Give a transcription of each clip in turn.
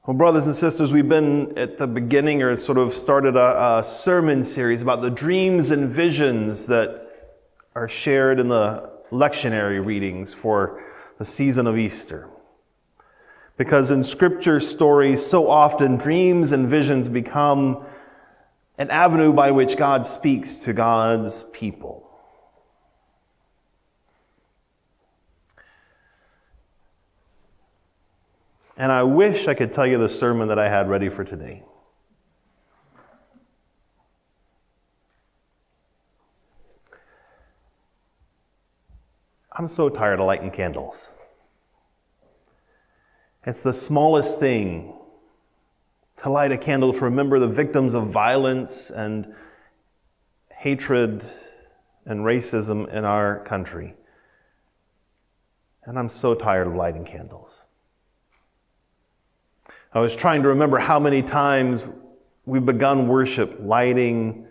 Well, brothers and sisters, we've been at the beginning or sort of started a sermon series about the dreams and visions that are shared in the lectionary readings for the season of Easter. Because in Scripture stories, so often dreams and visions become an avenue by which God speaks to God's people. And I wish I could tell you the sermon that I had ready for today. I'm so tired of lighting candles. It's the smallest thing to light a candle to remember the victims of violence and hatred and racism in our country. And I'm so tired of lighting candles. I was trying to remember how many times we've begun worship lighting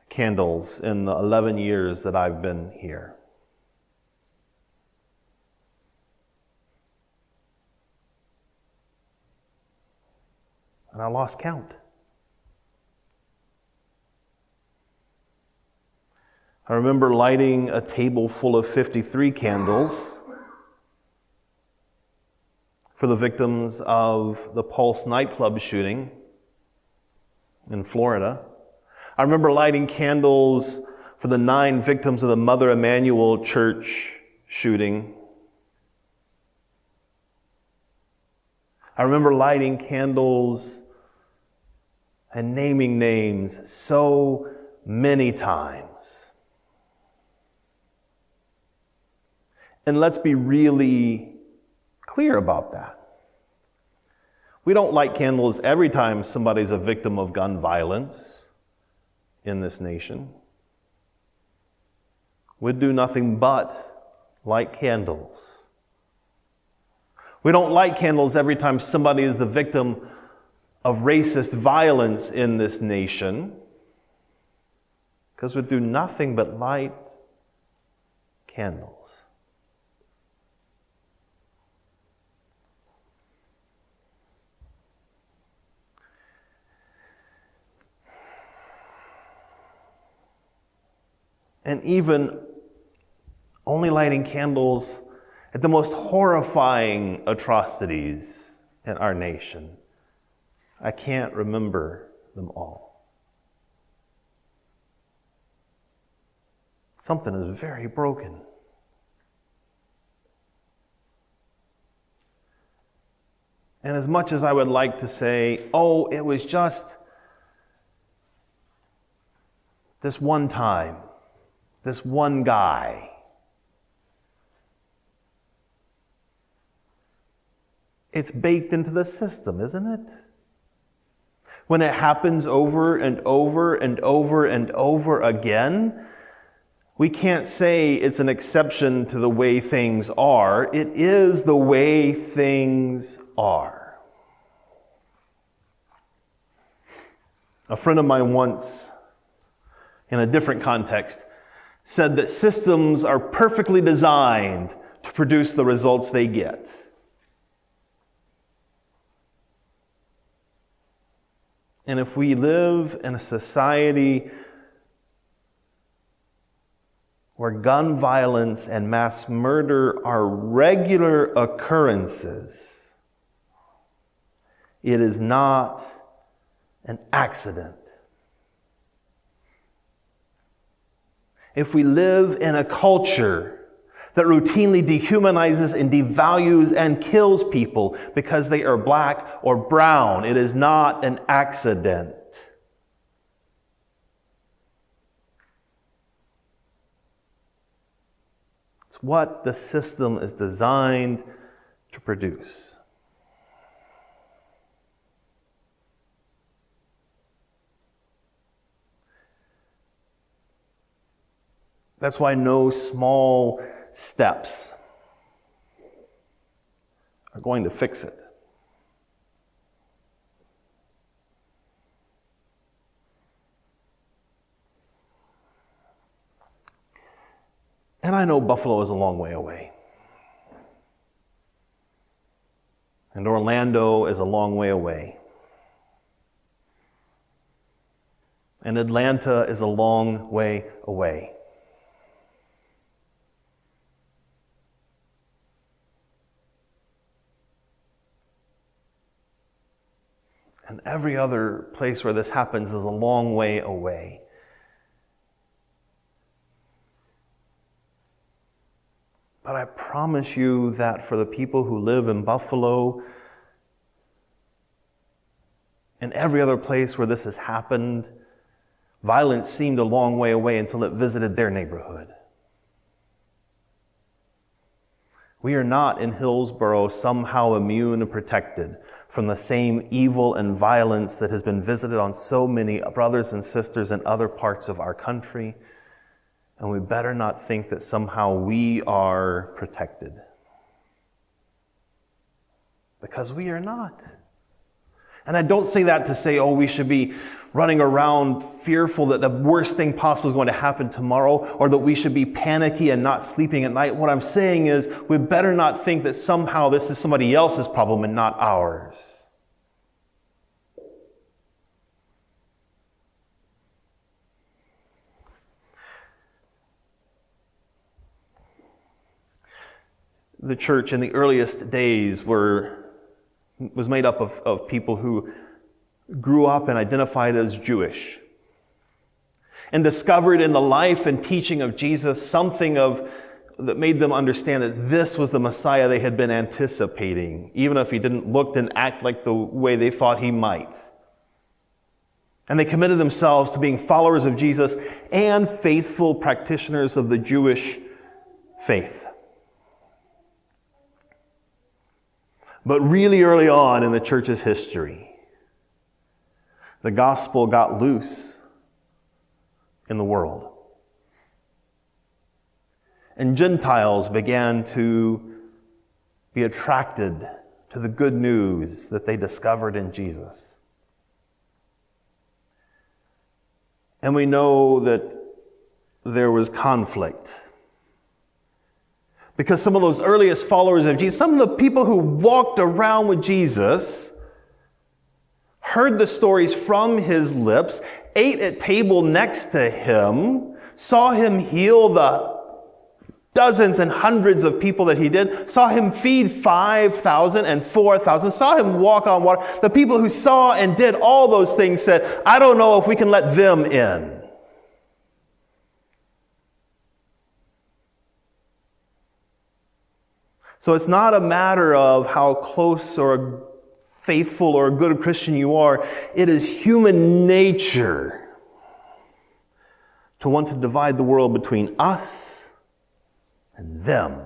candles in the 11 years that I've been here. And I lost count. I remember lighting a table full of 53 candles for the victims of the Pulse nightclub shooting in Florida. I remember lighting candles for the 9 victims of the Mother Emanuel Church shooting. I remember lighting candles and naming names so many times. And let's be really clear about that. We don't light candles every time somebody's a victim of gun violence in this nation. We'd do nothing but light candles. We don't light candles every time somebody is the victim of racist violence in this nation, because we'd do nothing but light candles. And even only lighting candles at the most horrifying atrocities in our nation. I can't remember them all. Something is very broken. And as much as I would like to say, oh, it was just this one time, this one guy, it's baked into the system, isn't it? When it happens over and over and over and over again, we can't say it's an exception to the way things are. It is the way things are. A friend of mine once, in a different context, said that systems are perfectly designed to produce the results they get. And if we live in a society where gun violence and mass murder are regular occurrences, it is not an accident. If we live in a culture that routinely dehumanizes and devalues and kills people because they are black or brown, it is not an accident. It's what the system is designed to produce. That's why no small steps are going to fix it. And I know Buffalo is a long way away. And Orlando is a long way away. And Atlanta is a long way away. And every other place where this happens is a long way away. But I promise you that for the people who live in Buffalo and every other place where this has happened, violence seemed a long way away until it visited their neighborhood. We are not in Hillsboro somehow immune and protected from the same evil and violence that has been visited on so many brothers and sisters in other parts of our country. And we better not think that somehow we are protected. Because we are not. And I don't say that to say, we should be running around fearful that the worst thing possible is going to happen tomorrow, or that we should be panicky and not sleeping at night. What I'm saying is, we better not think that somehow this is somebody else's problem and not ours. The church in the earliest days was made up of people who grew up and identified as Jewish and discovered in the life and teaching of Jesus something that made them understand that this was the Messiah they had been anticipating, even if he didn't look and act like the way they thought he might. And they committed themselves to being followers of Jesus and faithful practitioners of the Jewish faith. But really early on in the church's history, the gospel got loose in the world. And Gentiles began to be attracted to the good news that they discovered in Jesus. And we know that there was conflict. Because some of those earliest followers of Jesus, some of the people who walked around with Jesus, heard the stories from his lips, ate at table next to him, saw him heal the dozens and hundreds of people that he did, saw him feed 5,000 and 4,000, saw him walk on water. The people who saw and did all those things said, I don't know if we can let them in. So it's not a matter of how close or faithful or a good Christian you are. It is human nature to want to divide the world between us and them.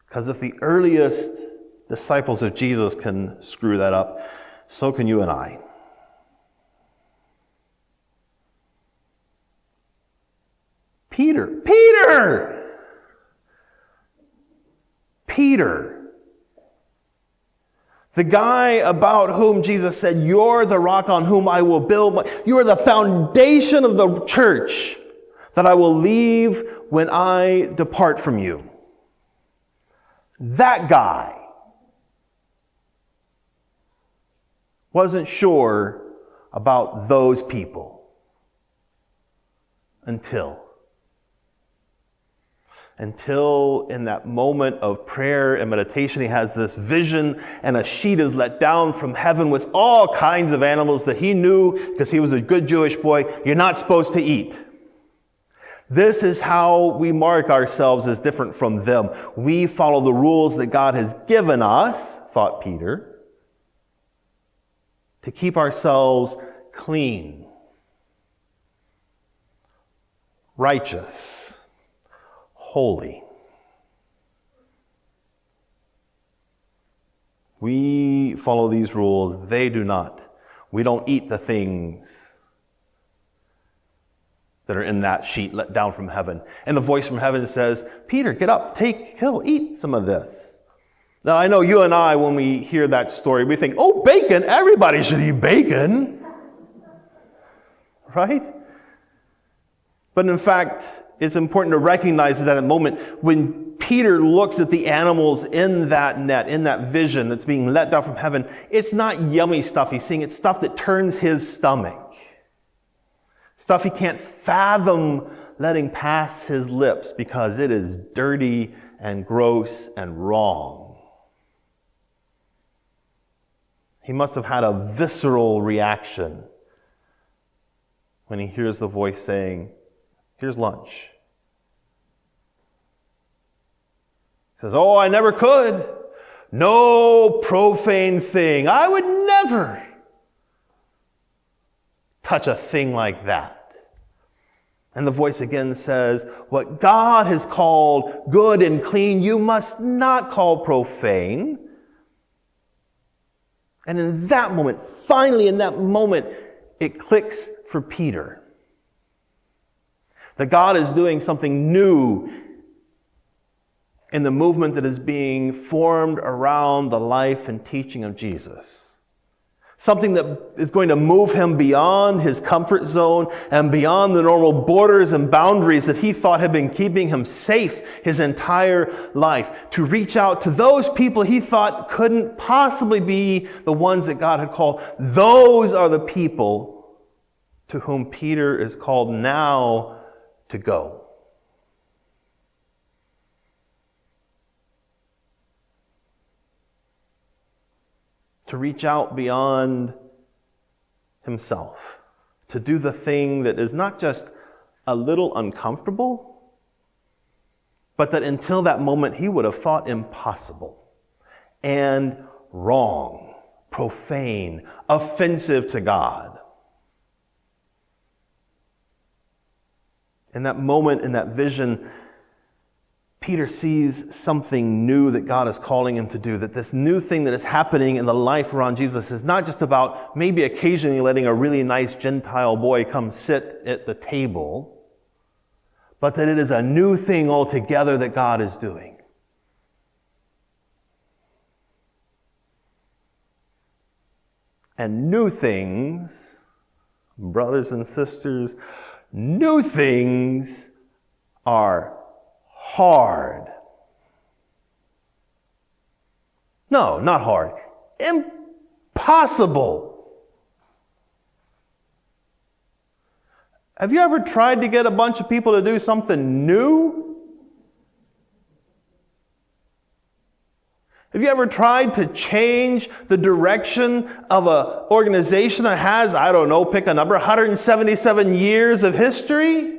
Because if the earliest disciples of Jesus can screw that up, so can you and I. Peter. The guy about whom Jesus said, you're the rock on whom I will build. You are the foundation of the church that I will leave when I depart from you. That guy wasn't sure about those people until in that moment of prayer and meditation, he has this vision and a sheet is let down from heaven with all kinds of animals that he knew, because he was a good Jewish boy, you're not supposed to eat. This is how we mark ourselves as different from them. We follow the rules that God has given us, thought Peter, to keep ourselves clean, righteous, holy. We follow these rules. They do not. We don't eat the things that are in that sheet let down from heaven. And the voice from heaven says, Peter, get up, kill, eat some of this. Now, I know you and I, when we hear that story, we think, oh, bacon, everybody should eat bacon. Right? But in fact, it's important to recognize that at that moment when Peter looks at the animals in that net, in that vision that's being let down from heaven, it's not yummy stuff he's seeing. It's stuff that turns his stomach. Stuff he can't fathom letting pass his lips because it is dirty and gross and wrong. He must have had a visceral reaction when he hears the voice saying, "Here's lunch." He says, "Oh, I never could. No profane thing. I would never touch a thing like that." And the voice again says, "What God has called good and clean, you must not call profane." And in that moment, finally in that moment, it clicks for Peter that God is doing something new in the movement that is being formed around the life and teaching of Jesus. Something that is going to move him beyond his comfort zone and beyond the normal borders and boundaries that he thought had been keeping him safe his entire life. To reach out to those people he thought couldn't possibly be the ones that God had called. Those are the people to whom Peter is called now to go. To reach out beyond himself, to do the thing that is not just a little uncomfortable, but that until that moment he would have thought impossible and wrong, profane, offensive to God. In that moment, in that vision, Peter sees something new that God is calling him to do, that this new thing that is happening in the life around Jesus is not just about maybe occasionally letting a really nice Gentile boy come sit at the table, but that it is a new thing altogether that God is doing. And new things, brothers and sisters, new things are hard. No, not hard. Impossible. Have you ever tried to get a bunch of people to do something new? Have you ever tried to change the direction of an organization that has, I don't know, pick a number, 177 years of history?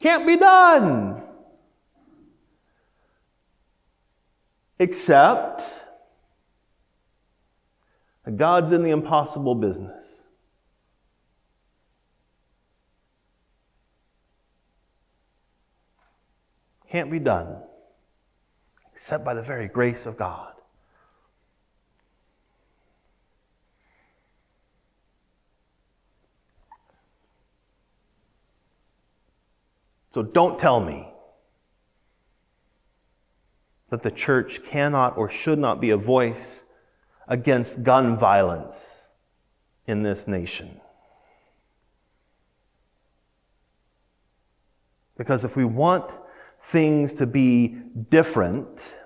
Can't be done. Except God's in the impossible business. Can't be done except by the very grace of God. So don't tell me that the church cannot or should not be a voice against gun violence in this nation. Because if we want things to be different,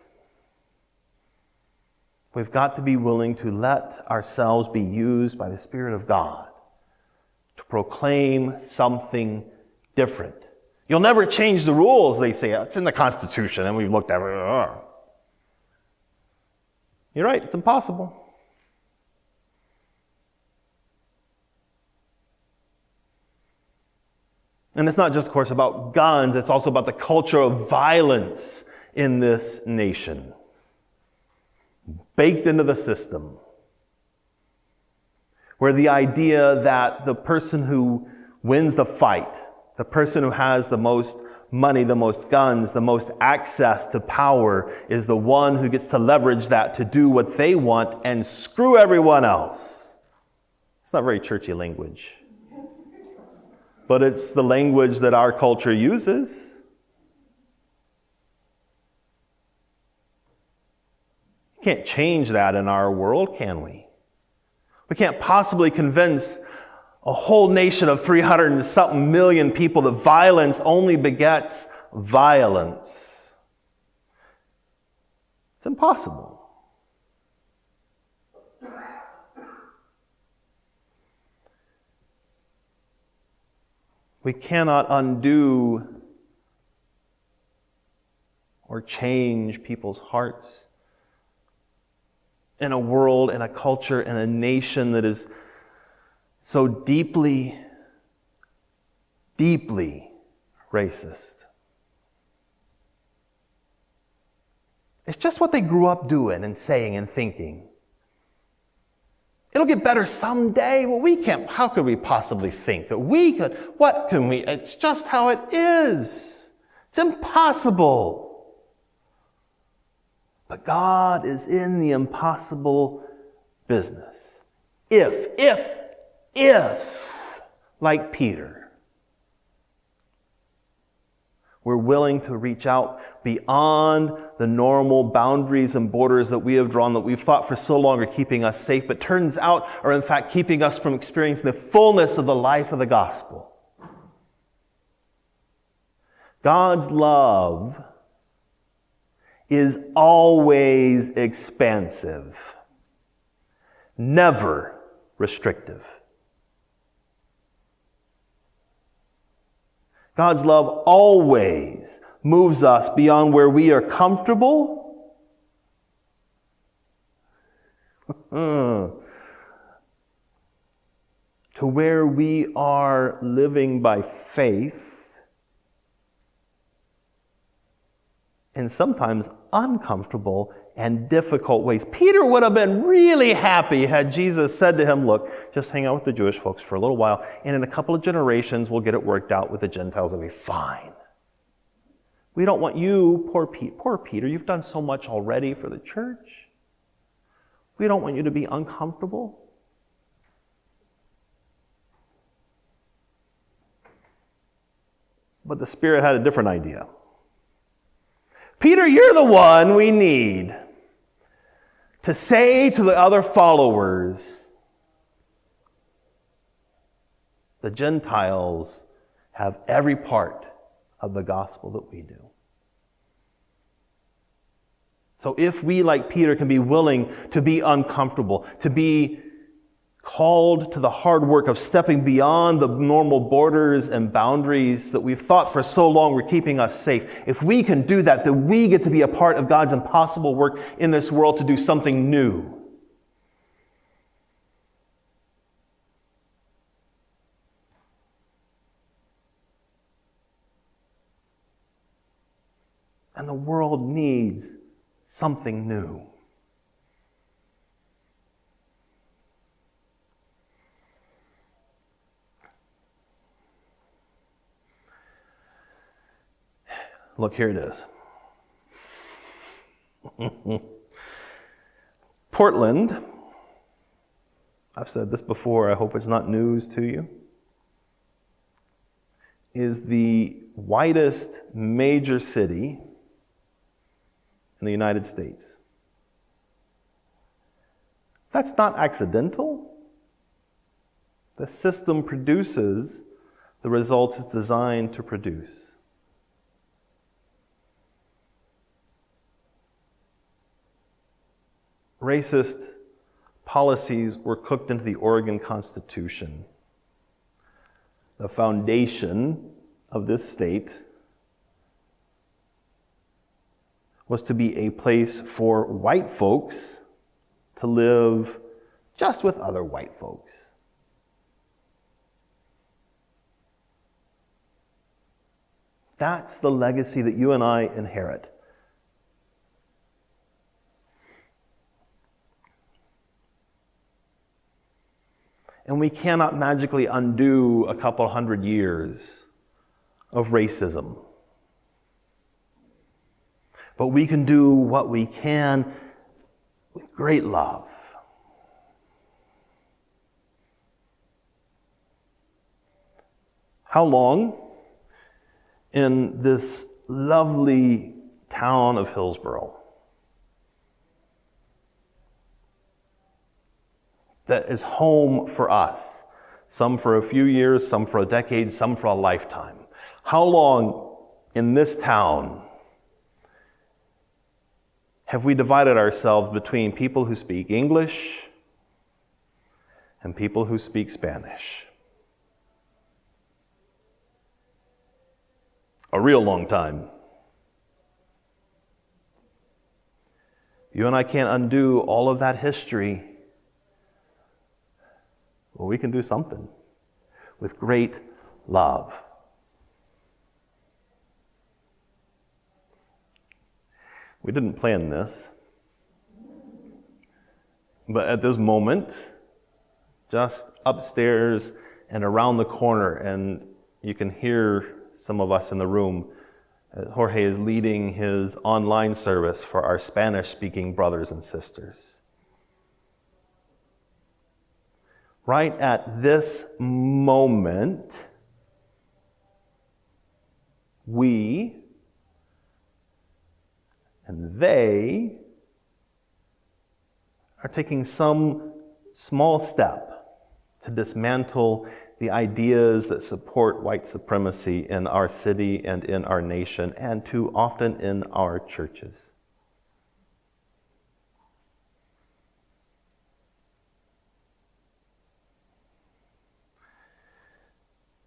we've got to be willing to let ourselves be used by the Spirit of God to proclaim something different. You'll never change the rules, they say. It's in the Constitution, and we've looked at it. You're right, it's impossible. And it's not just, of course, about guns. It's also about the culture of violence in this nation, baked into the system, where the idea that the person who wins the fight, the person who has the most money, the most guns, the most access to power is the one who gets to leverage that to do what they want and screw everyone else. It's not very churchy language, but it's the language that our culture uses. You can't change that in our world, can we? We can't possibly convince a whole nation of 300 and something million people, that violence only begets violence. It's impossible. We cannot undo or change people's hearts in a world, in a culture, in a nation that is so deeply, deeply racist. It's just what they grew up doing and saying and thinking. It'll get better someday. Well, we can't. How could we possibly think that we could? What can we? It's just how it is. It's impossible. But God is in the impossible business. If, like Peter, we're willing to reach out beyond the normal boundaries and borders that we have drawn, that we've thought for so long are keeping us safe, but turns out are in fact keeping us from experiencing the fullness of the life of the gospel. God's love is always expansive, never restrictive. God's love always moves us beyond where we are comfortable to where we are living by faith in sometimes uncomfortable and difficult ways. Peter would have been really happy had Jesus said to him, look, just hang out with the Jewish folks for a little while, and in a couple of generations we'll get it worked out with the Gentiles. It'll be fine. We don't want you, poor Peter, you've done so much already for the church. We don't want you to be uncomfortable. But the Spirit had a different idea. Peter, you're the one we need to say to the other followers, the Gentiles have every part of the gospel that we do. So if we, like Peter, can be willing to be uncomfortable, to be called to the hard work of stepping beyond the normal borders and boundaries that we've thought for so long were keeping us safe, if we can do that, then we get to be a part of God's impossible work in this world to do something new. And the world needs something new. Look, here it is. Portland, I've said this before, I hope it's not news to you, is the widest major city in the United States. That's not accidental. The system produces the results it's designed to produce. Racist policies were cooked into the Oregon Constitution. The foundation of this state was to be a place for white folks to live just with other white folks. That's the legacy that you and I inherit. And we cannot magically undo a couple hundred years of racism. But we can do what we can with great love. How long in this lovely town of Hillsboro that is home for us, Some for a few years, some for a decade, some for a lifetime. How long in this town have we divided ourselves between people who speak English and people who speak Spanish? A real long time. You and I can't undo all of that history. Well, we can do something with great love. We didn't plan this, but at this moment, just upstairs and around the corner, and you can hear some of us in the room, Jorge is leading his online service for our Spanish-speaking brothers and sisters. Right at this moment, we and they are taking some small step to dismantle the ideas that support white supremacy in our city and in our nation, and too often in our churches.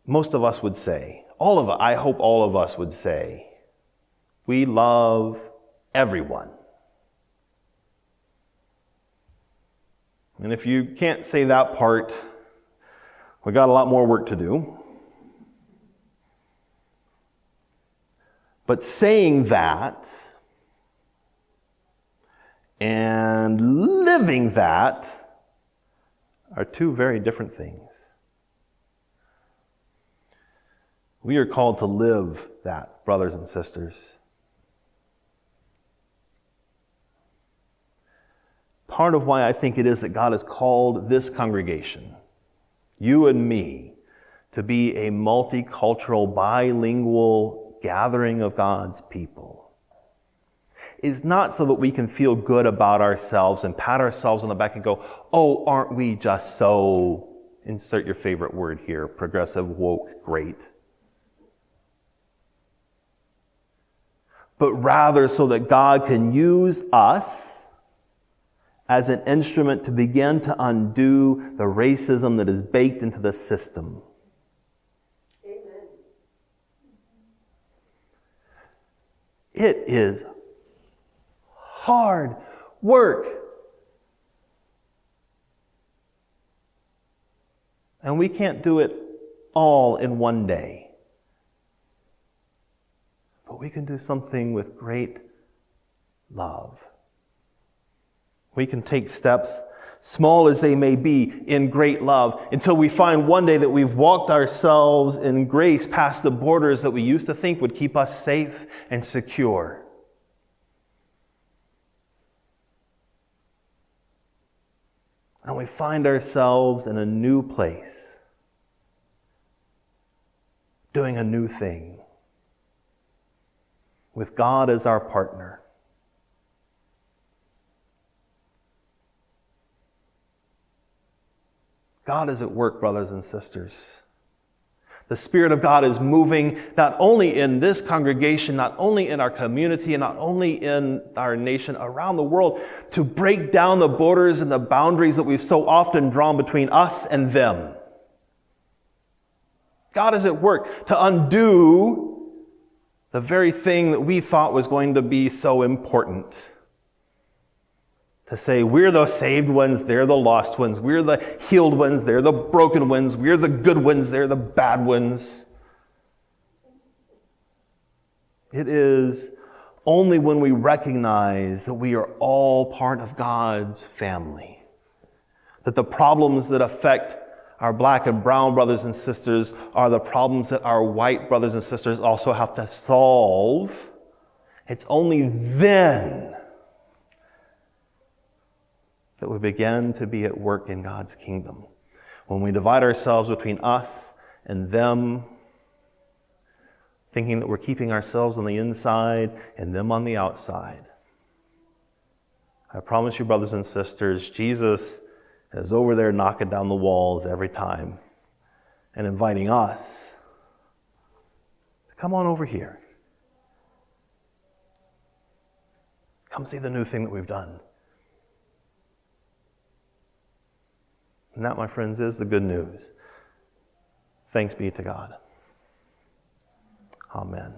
Most of us would say, I hope all of us would say, we love everyone. And if you can't say that part, we got a lot more work to do. But saying that and living that are two very different things. We are called to live that, brothers and sisters. Part of why I think it is that God has called this congregation, you and me, to be a multicultural, bilingual gathering of God's people is not so that we can feel good about ourselves and pat ourselves on the back and go, oh, aren't we just so, insert your favorite word here, progressive, woke, great. But rather so that God can use us as an instrument to begin to undo the racism that is baked into the system. Amen. It is hard work. And we can't do it all in one day. But we can do something with great love. We can take steps, small as they may be, in great love, until we find one day that we've walked ourselves in grace past the borders that we used to think would keep us safe and secure. And we find ourselves in a new place, doing a new thing, with God as our partner. God is at work, brothers and sisters. The Spirit of God is moving not only in this congregation, not only in our community, and not only in our nation, around the world, to break down the borders and the boundaries that we've so often drawn between us and them. God is at work to undo the very thing that we thought was going to be so important. To say, we're the saved ones, they're the lost ones. We're the healed ones, they're the broken ones. We're the good ones, they're the bad ones. It is only when we recognize that we are all part of God's family, that the problems that affect our black and brown brothers and sisters are the problems that our white brothers and sisters also have to solve. It's only then that we begin to be at work in God's kingdom. When we divide ourselves between us and them, thinking that we're keeping ourselves on the inside and them on the outside. I promise you, brothers and sisters, Jesus is over there knocking down the walls every time. and inviting us to come on over here. Come see the new thing that we've done. And that, my friends, is the good news. Thanks be to God. Amen.